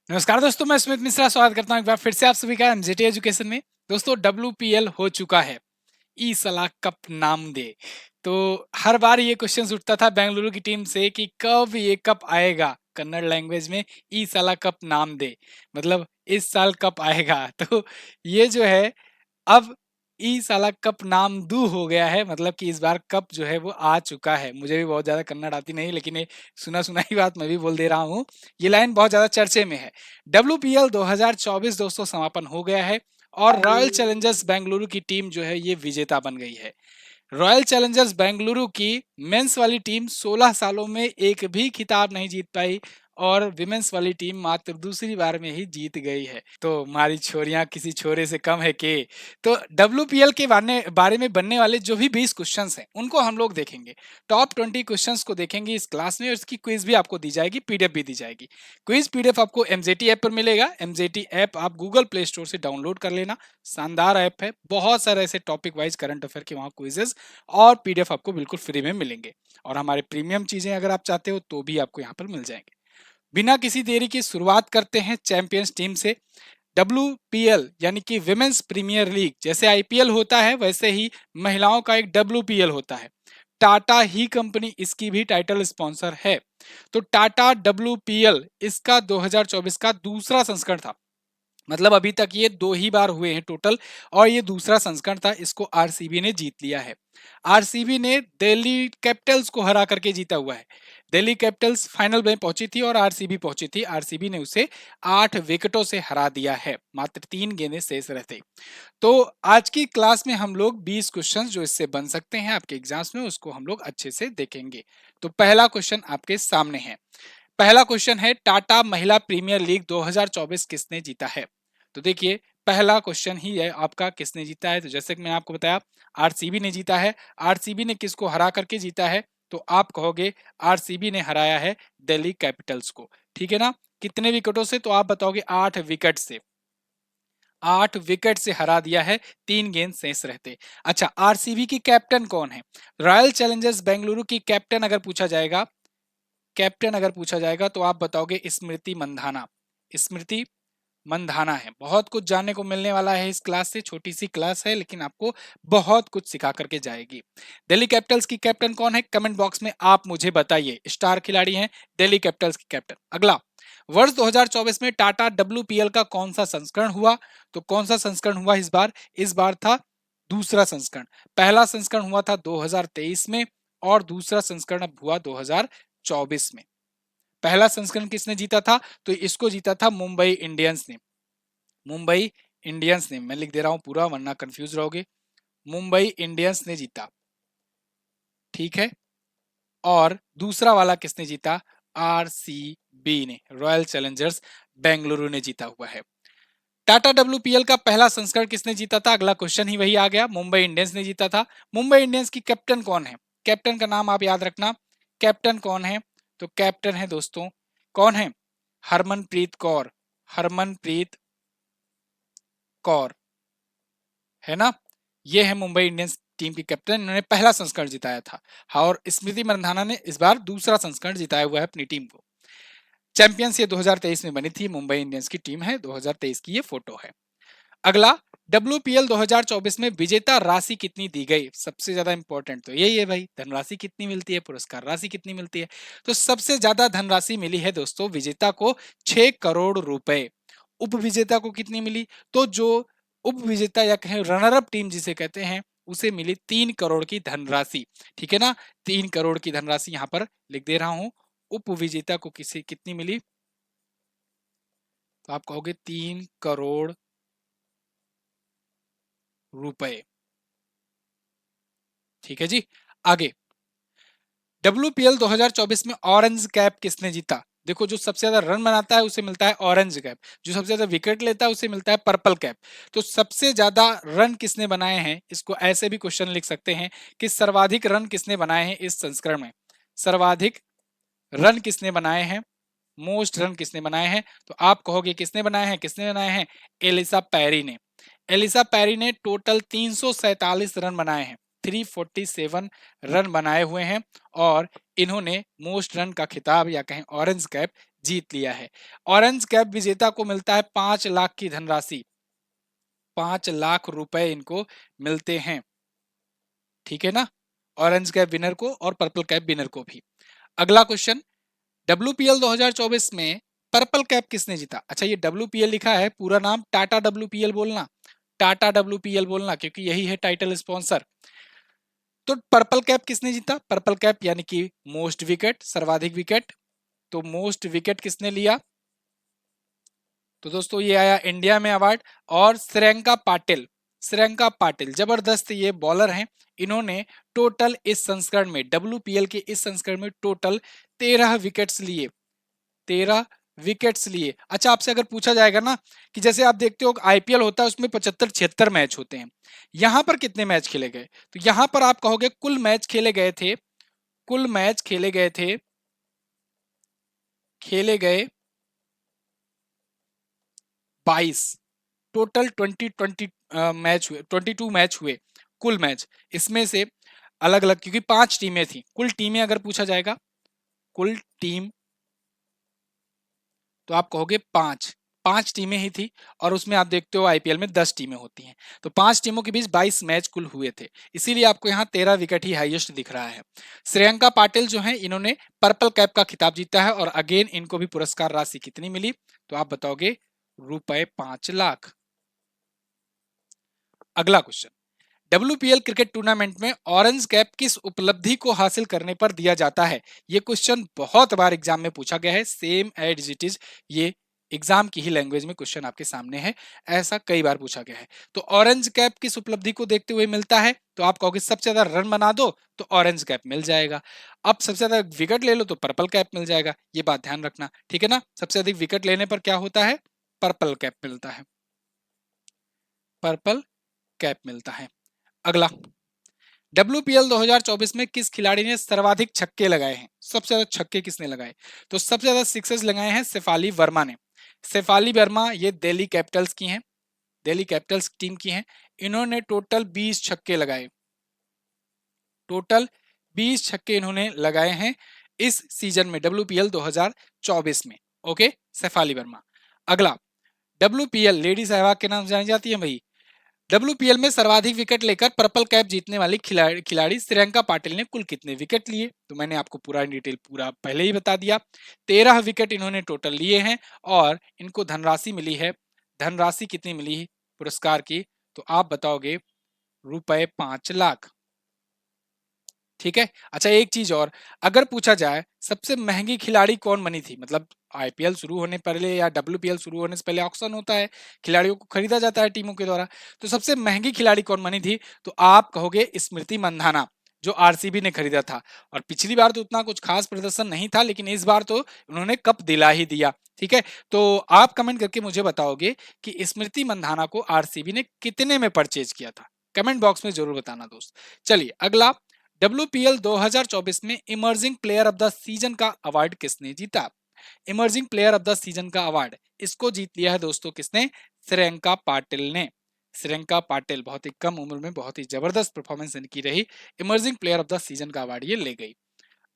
नमस्कार दोस्तों, मैं स्मित मिश्रा स्वागत करता हूं एक बार फिर से आप सभी का एमजेटी एजुकेशन में। दोस्तों, डब्ल्यूपीएल हो चुका है। ई सलाह कप नाम दे। तो हर बार ये क्वेश्चन उठता था बेंगलुरु की टीम से कि कब ये कप आएगा, कन्नड़ लैंग्वेज में ई सलाह कप नाम दे, मतलब इस साल कप आएगा। तो ये जो है अब ई साला कप नाम दू हो गया है, मतलब कि इस बार कप जो है वो आ चुका है। मुझे भी बहुत ज्यादा कन्नड़ आती नहीं, लेकिन ये सुना सुना ही बात मैं भी बोल दे रहा हूँ। ये लाइन बहुत ज्यादा चर्चे में है। डब्ल्यूपीएल 2024 दोस्तों समापन हो गया है और रॉयल चैलेंजर्स बेंगलुरु की टीम जो है ये विजेता बन गई है। रॉयल चैलेंजर्स बेंगलुरु की मेंस वाली टीम 16 सालों में एक भी खिताब नहीं जीत पाई और विमेंस वाली टीम मात्र दूसरी बार में ही जीत गई है। तो हमारी छोरियां किसी छोरे से कम है के। तो डब्ल्यूपीएल के बारे में बनने वाले जो भी 20 क्वेश्चंस हैं उनको हम लोग देखेंगे। टॉप 20 क्वेश्चंस को देखेंगे इस क्लास में और इसकी क्विज भी आपको दी जाएगी, पीडीएफ भी दी जाएगी। क्विज पीडीएफ आपको एमजेटी ऐप पर मिलेगा। एमजेटी ऐप आप गूगल प्ले स्टोर से डाउनलोड कर लेना। शानदार ऐप है, बहुत सारे ऐसे टॉपिक वाइज करंट अफेयर के वहाँ क्विजेस और पीडीएफ आपको बिल्कुल फ्री में मिलेंगे। और हमारे प्रीमियम चीजें अगर आप चाहते हो तो भी आपको यहाँ पर मिल जाएंगे। बिना किसी देरी की शुरुआत करते हैं चैंपियंस टीम से। डब्ल्यूपीएल यानी कि विमेंस प्रीमियर लीग, जैसे आईपीएल होता है वैसे ही महिलाओं का एक डब्ल्यूपीएल होता है। टाटा ही कंपनी इसकी भी टाइटल स्पॉन्सर है। तो टाटा डब्ल्यूपीएल इसका 2024 का दूसरा संस्करण था। मतलब अभी तक ये दो ही बार हुए हैं टोटल और ये दूसरा संस्करण था। इसको आरसीबी ने जीत लिया है। आरसीबी ने दिल्ली कैपिटल्स को हरा करके जीता हुआ है। दिल्ली कैपिटल्स फाइनल में पहुंची थी और आरसीबी पहुंची थी। आरसीबी ने उसे 8 विकेटों से हरा दिया है, मात्र 3 गेंदें शेष रहते। तो आज की क्लास में हम लोग 20 क्वेश्चंस जो इससे बन सकते हैं आपके एग्जाम्स में, उसको हम लोग अच्छे से देखेंगे। तो पहला क्वेश्चन आपके सामने है। पहला क्वेश्चन है, टाटा महिला प्रीमियर लीग 2024 किसने जीता है? तो देखिए, पहला क्वेश्चन ही है आपका, किसने जीता है। तो जैसे कि मैंने आपको बताया, आरसीबी ने जीता है। आरसीबी ने किसको हरा करके जीता है? तो आप कहोगे आरसीबी ने हराया है दिल्ली कैपिटल्स को। ठीक है ना? कितने विकेटों से? तो आप बताओगे 8 विकेट से। 8 विकेट से हरा दिया है, 3 गेंद शेष रहते। अच्छा, आरसीबी की कैप्टन कौन है? रॉयल चैलेंजर्स बेंगलुरु की कैप्टन अगर पूछा जाएगा, तो आप बताओगे स्मृति मंधाना। स्मृति मंधाना है। बहुत कुछ जानने को मिलने वाला है इस क्लास से। छोटी सी क्लास है लेकिन आपको बहुत कुछ सिखा करके जाएगी। दिल्ली कैपिटल्स की कैप्टन कौन है? कमेंट बॉक्स में आप मुझे बताइए। स्टार खिलाड़ी हैं दिल्ली कैपिटल्स की कैप्टन। अगला, वर्ष 2024 में टाटा डब्ल्यूपीएल का कौन सा संस्करण हुआ? तो कौन सा संस्करण हुआ इस बार? इस बार था दूसरा संस्करण। पहला संस्करण हुआ था 2023 में और दूसरा संस्करण अब हुआ 2024 में। पहला संस्करण किसने जीता था? तो इसको जीता था मुंबई इंडियंस ने। मुंबई इंडियंस ने, मैं लिख दे रहा हूं पूरा वरना कंफ्यूज रहोगे। मुंबई इंडियंस ने जीता। ठीक है। और दूसरा वाला किसने जीता? आरसीबी ने, रॉयल चैलेंजर्स बेंगलुरु ने जीता हुआ है। टाटा डब्ल्यूपीएल का पहला संस्करण किसने जीता था? अगला क्वेश्चन ही वही आ गया, मुंबई इंडियंस ने जीता था। मुंबई इंडियंस की कैप्टन कौन है? कैप्टन का नाम आप याद रखना। कैप्टन कौन है? तो कैप्टन है दोस्तों, कौन है? हरमनप्रीत कौर। हरमनप्रीत कौर, है ना? ये है मुंबई इंडियंस टीम की कैप्टन। इन्होंने पहला संस्करण जिताया था। हाँ, और स्मृति मंधाना ने इस बार दूसरा संस्करण जिताया हुआ है अपनी टीम को। चैंपियंस ये 2023 में बनी थी। मुंबई इंडियंस की टीम है, 2023 की ये फोटो है। अगला, डब्ल्यूपीएल 2024 में विजेता राशि कितनी दी गई? सबसे ज्यादा इंपॉर्टेंट तो यही है भाई, धनराशि कितनी मिलती है, पुरस्कार राशि कितनी मिलती है। तो सबसे ज्यादा धनराशि मिली है दोस्तों विजेता को, 6 करोड़ रुपए। उप विजेता को कितनी मिली? तो जो उप विजेता या कहें रनर अप टीम जिसे कहते हैं, उसे मिली 3 करोड़ की धनराशि। ठीक है ना? 3 करोड़ की धनराशि यहां पर लिख दे रहा हूं। उप विजेता को किसी कितनी मिली? तो आप कहोगे 3 करोड़ रुपए। ठीक है जी। आगे, डब्ल्यूपीएल 2024 में ऑरेंज कैप किसने जीता? देखो, जो सबसे ज्यादा रन बनाता है उसे मिलता है ऑरेंज कैप, जो सबसे ज्यादा विकेट लेता है उसे मिलता है पर्पल कैप। तो सबसे ज्यादा रन किसने बनाए हैं? इसको ऐसे भी क्वेश्चन लिख सकते हैं कि सर्वाधिक रन किसने बनाए हैं इस संस्करण में। सर्वाधिक रन किसने बनाए हैं? मोस्ट रन किसने बनाए हैं? तो आप कहोगे किसने बनाए हैं, किसने बनाए हैं? एलिसा पैरी ने। एलिसा पैरी ने टोटल 347 रन बनाए हैं। 347 रन बनाए हुए हैं और इन्होंने मोस्ट रन का खिताब या कहें ऑरेंज कैप जीत लिया है। ऑरेंज कैप विजेता को मिलता है 5 लाख की धनराशि, 5 लाख रुपए इनको मिलते हैं, ठीक है ना, ऑरेंज कैप विनर को और पर्पल कैप विनर को भी। अगला क्वेश्चन, डब्ल्यूपीएल 2024 में पर्पल कैप किसने जीता? अच्छा, ये डब्ल्यूपीएल लिखा है, पूरा नाम टाटा डब्ल्यूपीएल बोलना, टाटा डब्ल्यूपीएल बोलना, क्योंकि यही है टाइटल स्पॉन्सर। तो पर्पल कैप किसने जीता? पर्पल कैप यानी कि मोस्ट विकेट, सर्वाधिक विकेट। तो मोस्ट विकेट किसने लिया? तो दोस्तों ये आया इंडिया में अवार्ड। और श्रेयंका पाटिल, श्रेयंका पाटिल जबरदस्त ये बॉलर हैं, इन्होंने टोटल इस संस्करण में, डब्ल्यूपीएल के इस संस्करण में टोटल 13 विकेट्स लिए, 13 विकेट्स लिए। अच्छा, आपसे अगर पूछा जाएगा ना कि जैसे आप देखते हो आईपीएल होता है उसमें 75-76 मैच होते हैं, यहां पर कितने मैच खेले गए? तो यहां पर आप कहोगे कुल मैच खेले गए थे, कुल मैच खेले गए थे, खेले गए 22, टोटल 20 मैच हुए, 22 मैच हुए कुल मैच। इसमें से अलग अलग, क्योंकि 5 टीमें थी, कुल टीमें अगर पूछा जाएगा, कुल टीम, तो आप कहोगे 5, 5 टीमें ही थी। और उसमें आप देखते हो आईपीएल में 10 टीमें होती हैं, तो 5 टीमों के बीच 22 मैच कुल हुए थे, इसीलिए आपको यहाँ 13 विकेट ही हाईएस्ट दिख रहा है। श्रेयंका पाटिल जो है, इन्होंने पर्पल कैप का खिताब जीता है, और अगेन इनको भी पुरस्कार राशि कितनी मिली? तो आप बताओगे रुपए 5 लाख। अगला क्वेश्चन, डब्ल्यूपीएल क्रिकेट टूर्नामेंट में ऑरेंज कैप किस उपलब्धि को हासिल करने पर दिया जाता है? ये क्वेश्चन बहुत बार एग्जाम में पूछा गया है, सेम एज इट इज, ये एग्जाम की ही लैंग्वेज में क्वेश्चन आपके सामने है, ऐसा कई बार पूछा गया है। तो ऑरेंज कैप किस उपलब्धि को देखते हुए मिलता है? तो आप कहोगे सबसे ज्यादा रन बना दो तो ऑरेंज कैप मिल जाएगा, अब सबसे ज्यादा विकेट ले लो तो पर्पल कैप मिल जाएगा, ये बात ध्यान रखना, ठीक है ना। सबसे अधिक विकेट लेने पर क्या होता है? पर्पल कैप मिलता है, पर्पल कैप मिलता है। अगला, डब्ल्यूपीएल 2024 में किस खिलाड़ी ने सर्वाधिक छक्के लगाए हैं? सबसे ज्यादा छक्के किसने लगाए? तो सबसे ज्यादा सिक्सेस लगाए हैं शेफाली वर्मा ने। शेफाली वर्मा ये दिल्ली कैपिटल्स की हैं, दिल्ली कैपिटल्स टीम की हैं, इन्होंने टोटल 20 छक्के लगाए, टोटल 20 छक्के इन्होंने लगाए हैं इस सीजन में, डब्ल्यूपीएल 2024 में। ओके, शेफाली वर्मा। अगला, डब्ल्यूपीएल लेडी सहवाग के नाम से जानी जाती है भाई, डब्ल्यूपीएल में सर्वाधिक विकेट लेकर पर्पल कैप जीतने वाली खिलाड़ी श्रेयंका पाटिल ने कुल कितने विकेट लिए? तो मैंने आपको पूरा डिटेल पूरा पहले ही बता दिया, 13 विकेट इन्होंने टोटल लिए हैं, और इनको धनराशि मिली है, धनराशि कितनी मिली है पुरस्कार की? तो आप बताओगे रुपए 5 लाख, ठीक है। अच्छा, एक चीज और, अगर पूछा जाए सबसे महंगी खिलाड़ी कौन बनी थी, मतलब आईपीएल शुरू होने पहले या डब्ल्यूपीएल शुरू होने से पहले ऑक्शन होता है, खिलाड़ियों को खरीदा जाता है टीमों के द्वारा, तो सबसे महंगी खिलाड़ी कौन बनी थी? तो आप कहोगे स्मृति मंधाना, जो आरसीबी ने खरीदा था। और पिछली बार तो उतना कुछ खास प्रदर्शन नहीं था, लेकिन इस बार तो उन्होंने कप दिला ही दिया, ठीक है। तो आप कमेंट करके मुझे बताओगे कि स्मृति मंधाना को आरसीबी ने कितने में परचेज किया था, कमेंट बॉक्स में जरूर बताना दोस्त। चलिए अगला, डब्ल्यूपीएल 2024 में emerging player of the season का अवार्ड किसने जीता? Emerging player of the season का अवार्ड इसको जीत लिया है दोस्तों, किसने? श्रेयंका पाटिल ने। श्रेयंका पाटिल बहुत ही कम उम्र में बहुत ही जबरदस्त परफॉर्मेंस इनकी रही, emerging player of the season का अवार्ड ये ले गई।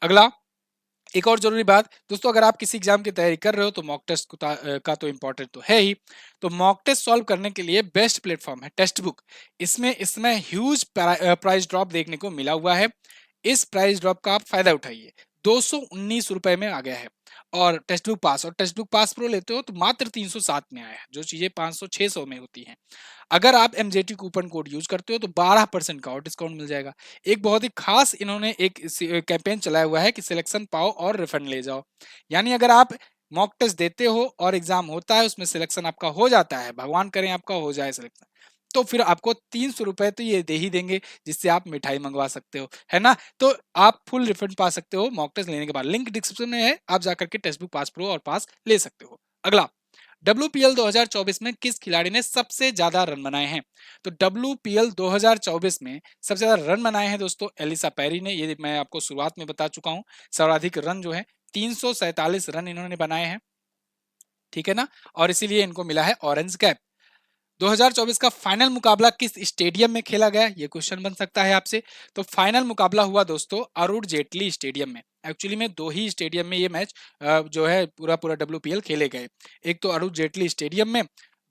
अगला, एक और जरूरी बात दोस्तों, अगर आप किसी एग्जाम की तैयारी कर रहे हो तो मॉक टेस्ट का तो इंपॉर्टेंट तो है ही, तो मॉक टेस्ट सॉल्व करने के लिए बेस्ट प्लेटफॉर्म है टेक्स्ट बुक। इसमें ह्यूज प्राइस ड्रॉप देखने को मिला हुआ है, इस प्राइस ड्रॉप का आप फायदा उठाइए, 219 रुपए में आ गया है। और टेक्स्ट बुक पास, और टेक्स्ट बुक पास प्रो लेते हो तो मात्र 307 में आया है, जो चीजें 500-600 में होती हैं। अगर आप एमजेटी कूपन कोड यूज करते हो तो 12% का और डिस्काउंट मिल जाएगा। एक बहुत ही खास इन्होंने एक कैंपेन चलाया हुआ है कि सिलेक्शन पाओ और रिफंड ले जाओ, यानी अगर आप मॉक टेस्ट देते हो और एग्जाम होता है उसमें सिलेक्शन आपका हो जाता है, भगवान करें आपका हो जाए सिलेक्शन, तो फिर आपको 300 रुपए तो ये दे ही देंगे, जिससे आप मिठाई मंगवा सकते हो, है ना। तो आप फुल रिफंड पा सकते हो मॉक टेस्ट लेने के बाद, लिंक डिस्क्रिप्शन में है, आप जाकर के टेक्स्ट बुक पास प्रो और पास ले सकते हो। अगला, डब्ल्यूपीएल 2024 में किस खिलाड़ी ने सबसे ज्यादा रन बनाए हैं? तो डब्ल्यूपीएल 2024 में सबसे ज्यादा रन बनाए हैं दोस्तों एलिसा पेरी ने, ये मैं आपको शुरुआत में बता चुका हूं, सर्वाधिक रन जो है 347 रन इन्होंने बनाए हैं, ठीक है ना, और इसीलिए इनको मिला है ऑरेंज कैप। 2024 का फाइनल मुकाबला किस स्टेडियम में खेला गया, ये क्वेश्चन बन सकता है आपसे। तो फाइनल मुकाबला हुआ दोस्तों अरुण जेटली स्टेडियम में। एक्चुअली में दो ही स्टेडियम में ये मैच जो है पूरा पूरा WPL खेले गए। एक तो अरुण जेटली स्टेडियम में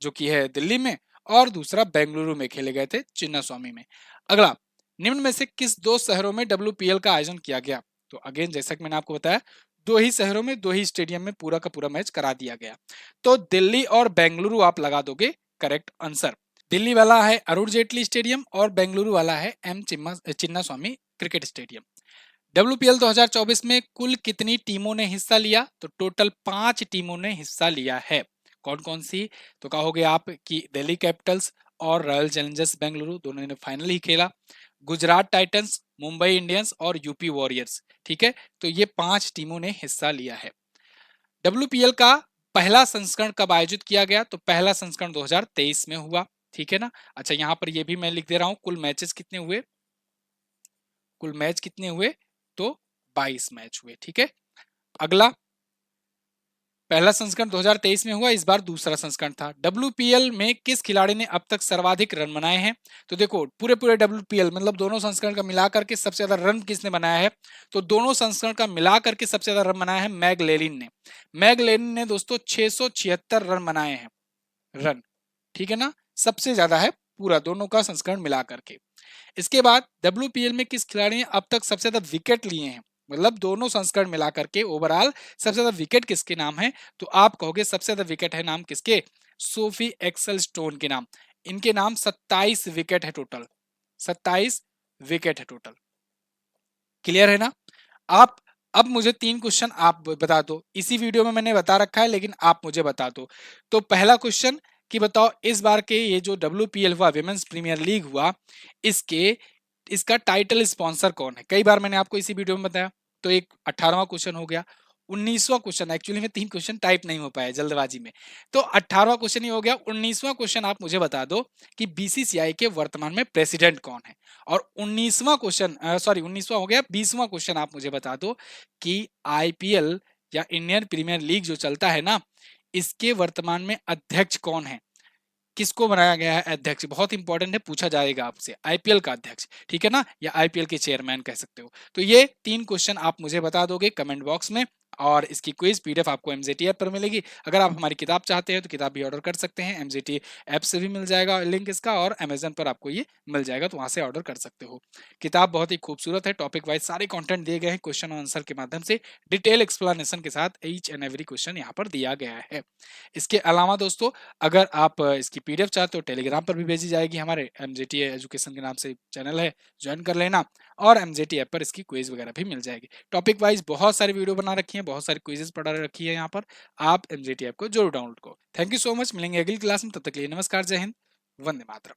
जो कि है दिल्ली में, और दूसरा बेंगलुरु में खेले गए थे चिन्ना स्वामी में। अगला, निम्न में से किस दो शहरों में WPL का आयोजन किया गया। तो अगेन जैसा कि मैंने आपको बताया, दो ही शहरों में दो ही स्टेडियम में पूरा का पूरा मैच करा दिया गया। तो दिल्ली और बेंगलुरु आप लगा दोगे करेक्ट आंसर। दिल्ली वाला है अरुण जेटली स्टेडियम और बेंगलुरु वाला है चिन्ना स्वामी क्रिकेट स्टेडियम। WPL 2024 में कुल कितनी टीमों ने हिस्सा लिया। तो टोटल 5 टीमों ने हिस्सा लिया है। कौन कौन सी, तो कहोगे आप कि दिल्ली कैपिटल्स और रॉयल चैलेंजर्स बेंगलुरु दोनों ने फाइनल ही खेला, गुजरात टाइटंस, मुंबई इंडियंस और यूपी वॉरियर्स। ठीक है, तो ये 5 टीमों ने हिस्सा लिया है। WPL का पहला संस्करण कब आयोजित किया गया। तो पहला संस्करण 2023 में हुआ। ठीक है ना। अच्छा, यहां पर ये भी मैं लिख दे रहा हूं, कुल मैचेस कितने हुए, कुल मैच कितने हुए, तो 22 मैच हुए। ठीक है। अगला, पहला संस्करण 2023 में हुआ, इस बार दूसरा संस्करण था। WPL में किस खिलाड़ी ने अब तक सर्वाधिक रन बनाए हैं। तो देखो पूरे पूरे WPL मतलब दोनों संस्करण का मिलाकर के सबसे ज्यादा रन किसने बनाया है। तो दोनों संस्करण का मिलाकर के सबसे ज्यादा रन बनाया है मैग लेनिन ने। मैग लेनिन ने दोस्तों 676 रन बनाए हैं, रन। ठीक है ना, सबसे ज्यादा है पूरा दोनों का संस्करण मिला करके। इसके बाद WPL में किस खिलाड़ी ने अब तक सबसे ज्यादा विकेट लिए हैं, मतलब दोनों संस्करण मिला करके ओवरऑल सबसे ज्यादा विकेट किसके नाम है। तो आप कहोगे सबसे ज्यादा विकेट है नाम किसके, सोफी एक्सल स्टोन के नाम। इनके नाम 27 विकेट है टोटल, 27 विकेट है टोटल। क्लियर है ना। आप अब मुझे 3 क्वेश्चन आप बता दो, इसी वीडियो में मैंने बता रखा है लेकिन आप मुझे बता दो। तो पहला क्वेश्चन कि बताओ इस बार के ये जो WPL हुआ, विमेंस प्रीमियर लीग हुआ, इसके इसका टाइटल स्पॉन्सर कौन है। कई बार मैंने आपको इसी वीडियो में बताया। तो एक 18वां क्वेश्चन हो गया। 19वां क्वेश्चन, एक्चुअली में 3 क्वेश्चन टाइप नहीं हो पाया जल्दबाजी में, तो 18वां क्वेश्चन ही हो गया। 19वां क्वेश्चन आप मुझे बता दो कि BCCI के वर्तमान में प्रेसिडेंट कौन है। और 19वां क्वेश्चन, सॉरी 19वां हो गया, 20वां क्वेश्चन आप मुझे बता दो कि IPL या इंडियन प्रीमियर लीग जो चलता है ना, इसके वर्तमान में अध्यक्ष कौन है, किसको बनाया गया है अध्यक्ष। बहुत इंपॉर्टेंट है, पूछा जाएगा आपसे, IPL का अध्यक्ष। ठीक है ना, या IPL के चेयरमैन कह सकते हो। तो ये 3 क्वेश्चन आप मुझे बता दोगे कमेंट बॉक्स में, और इसकी क्विज PDF आपको MZT ऐप पर मिलेगी। अगर आप हमारी किताब चाहते हैं तो किताब भी ऑर्डर कर सकते हैं, MZT ऐप से भी मिल जाएगा लिंक इसका, और Amazon पर आपको ये मिल जाएगा, तो वहां से ऑर्डर कर सकते हो। किताब बहुत ही खूबसूरत है, टॉपिक वाइज सारे कंटेंट दिए गए हैं, क्वेश्चन और आंसर के माध्यम से डिटेल एक्सप्लेनेशन के साथ ईच एंड एवरी क्वेश्चन यहाँ पर दिया गया है। इसके अलावा दोस्तों, अगर आप इसकी PDF चाहते हो टेलीग्राम पर भी भेजी जाएगी, हमारे MZT एजुकेशन के नाम से चैनल है, ज्वाइन कर लेना। और MZT ऐप पर इसकी क्विज वगैरह भी मिल जाएगी। टॉपिक वाइज बहुत सारी वीडियो बना रखी है, बहुत सारी क्विजेस पढ़ा रखी है यहाँ पर, आप MZT ऐप को जरूर डाउनलोड करो। थैंक यू सो मच, मिलेंगे अगली क्लास में, तब तक के लिए नमस्कार, जय हिंद, वंदे मातरम।